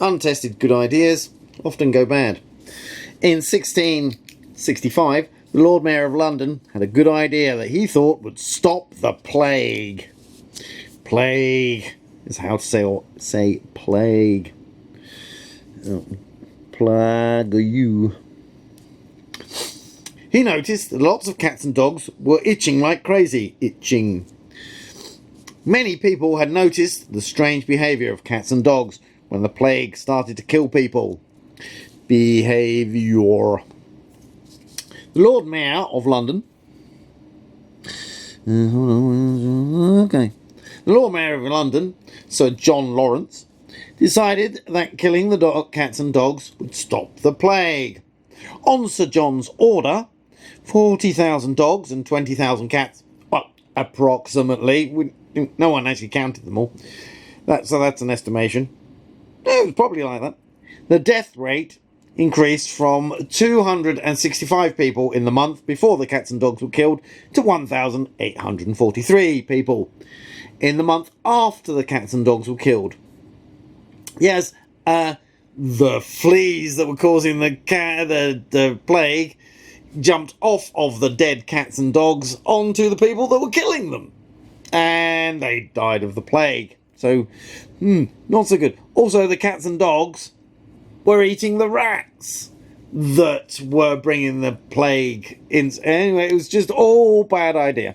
Untested good ideas often go bad. In 1665, the Lord Mayor of London had a good idea that he thought would stop the plague. Plague is how to say plague. Oh, plague you. He noticed that lots of cats and dogs were itching like crazy. Itching. Many people had noticed the strange behaviour of cats and dogs when the plague started to kill people. Behaviour. The Lord Mayor of London. Okay. The Lord Mayor of London, Sir John Lawrence, decided that killing the cats and dogs would stop the plague. On Sir John's order, 40,000 dogs and 20,000 cats, well, approximately, no one actually counted them all, so that's an estimation. It was probably like that. The death rate increased from 265 people in the month before the cats and dogs were killed to 1,843 people in the month after the cats and dogs were killed. Yes, the fleas that were causing the plague jumped off of the dead cats and dogs onto the people that were killing them, and they died of the plague. So, not so good. Also, the cats and dogs were eating the rats that were bringing the plague in. Anyway, it was just all bad idea.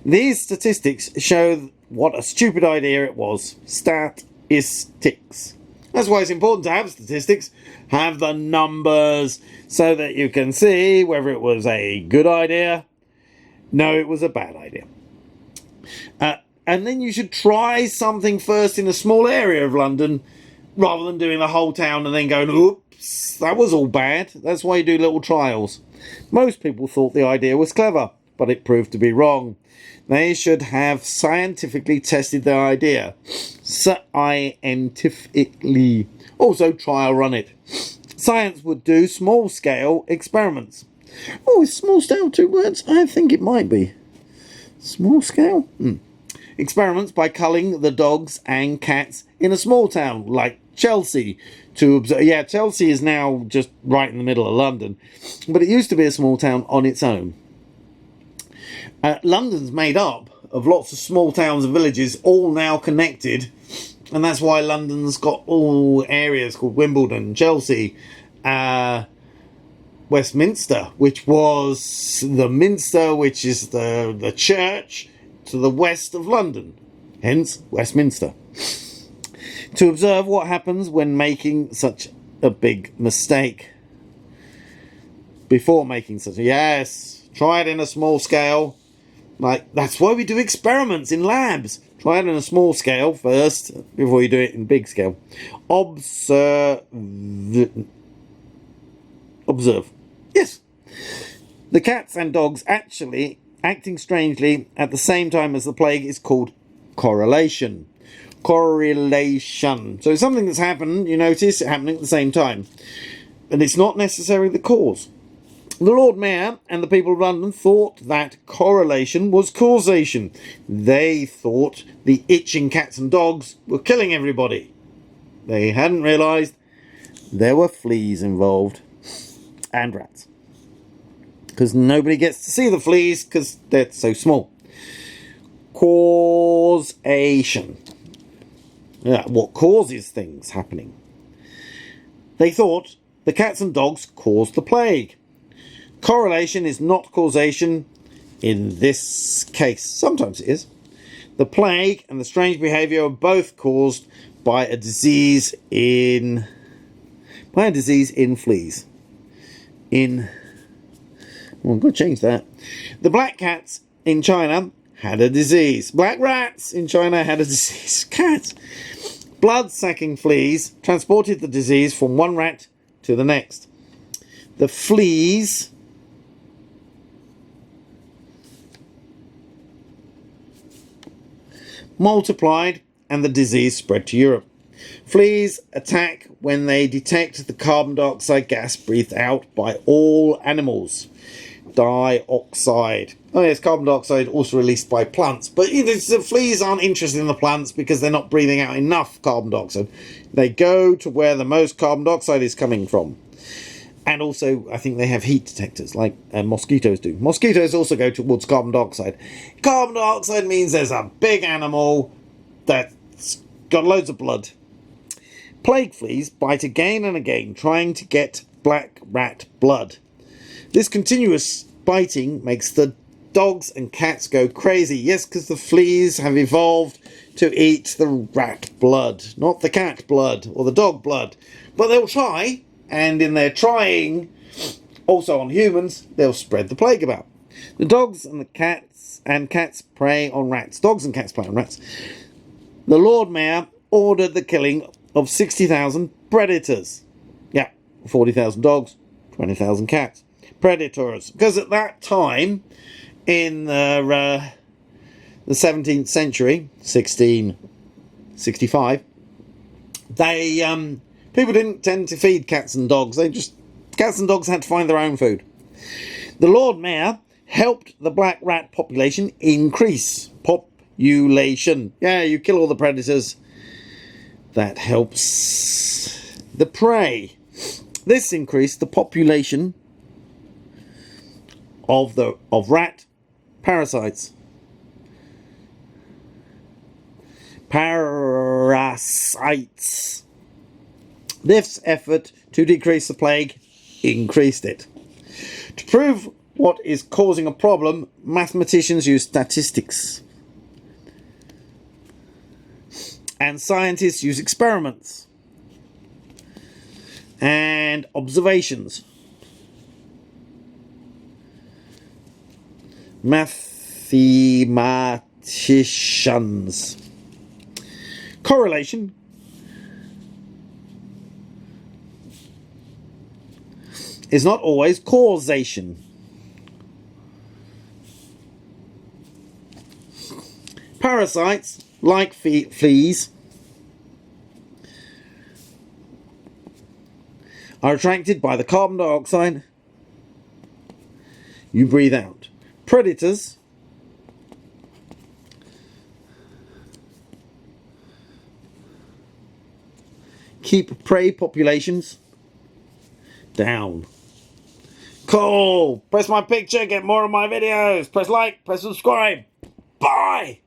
These statistics show what a stupid idea it was. Statistics. That's why it's important to have statistics, have the numbers, so that you can see whether it was a good idea. No, it was a bad idea. And then you should try something first in a small area of London, rather than doing the whole town and then going, oops, that was all bad. That's why you do little trials. Most people thought the idea was clever, but it proved to be wrong. They should have scientifically tested their idea. Scientifically. Also, trial run it. Science would do small-scale experiments. Oh, is small-scale 2 words? I think it might be. Small-scale? Experiments by culling the dogs and cats in a small town like Chelsea to observe. Yeah, Chelsea is now just right in the middle of London, but it used to be a small town on its own. London's made up of lots of small towns and villages, all now connected, and that's why London's got all areas called Wimbledon, Chelsea, Westminster, which was the Minster, which is the church to the west of London, hence Westminster. To observe what happens when making such a big mistake. Before making such a... Yes, try it in a small scale. Like, that's why we do experiments in labs. Try it in a small scale first, before you do it in big scale. Observe. Yes. The cats and dogs actually acting strangely at the same time as the plague is called correlation. Correlation. So something that's happened, you notice it happening at the same time. And it's not necessarily the cause. The Lord Mayor and the people of London thought that correlation was causation. They thought the itching cats and dogs were killing everybody. They hadn't realised there were fleas involved. And rats. Because nobody gets to see the fleas because they're so small. Causation. Yeah, what causes things happening? They thought the cats and dogs caused the plague. Correlation is not causation in this case. Sometimes it is. The plague and the strange behaviour are both caused by a disease in fleas. I'm going to change that. The black cats in China had a disease. Black rats in China had a disease. Cats. Blood-sucking fleas transported the disease from one rat to the next. The fleas multiplied and the disease spread to Europe. Fleas attack when they detect the carbon dioxide gas breathed out by all animals. dioxide. Oh yes, carbon dioxide also released by plants. But the fleas aren't interested in the plants because they're not breathing out enough carbon dioxide. They go to where the most carbon dioxide is coming from. And also, I think they have heat detectors like mosquitoes do. Mosquitoes also go towards carbon dioxide. Carbon dioxide means there's a big animal that's got loads of blood. Plague fleas bite again and again, trying to get black rat blood. This continuous biting makes the dogs and cats go crazy. Yes, because the fleas have evolved to eat the rat blood, not the cat blood or the dog blood. But they'll try, and in their trying, also on humans, they'll spread the plague about. The dogs and the cats prey on rats. Dogs and cats prey on rats. The Lord Mayor ordered the killing of 60,000 predators. Yeah, 40,000 dogs, 20,000 cats. Predators. Because at that time, in the 17th century, 1665, people didn't tend to feed cats and dogs. Cats and dogs had to find their own food. The Lord Mayor helped the black rat population increase. Population. Yeah, you kill all the predators. That helps the prey. This increased the population of rat parasites. Parasites. This effort to decrease the plague increased it. To prove what is causing a problem, mathematicians use statistics. And scientists use experiments and observations. Mathematicians. Correlation is not always causation. Parasites, like fleas, are attracted by the carbon dioxide you breathe out. Predators keep prey populations down. Cool. Press my picture, get more of my videos. Press like, press subscribe. Bye.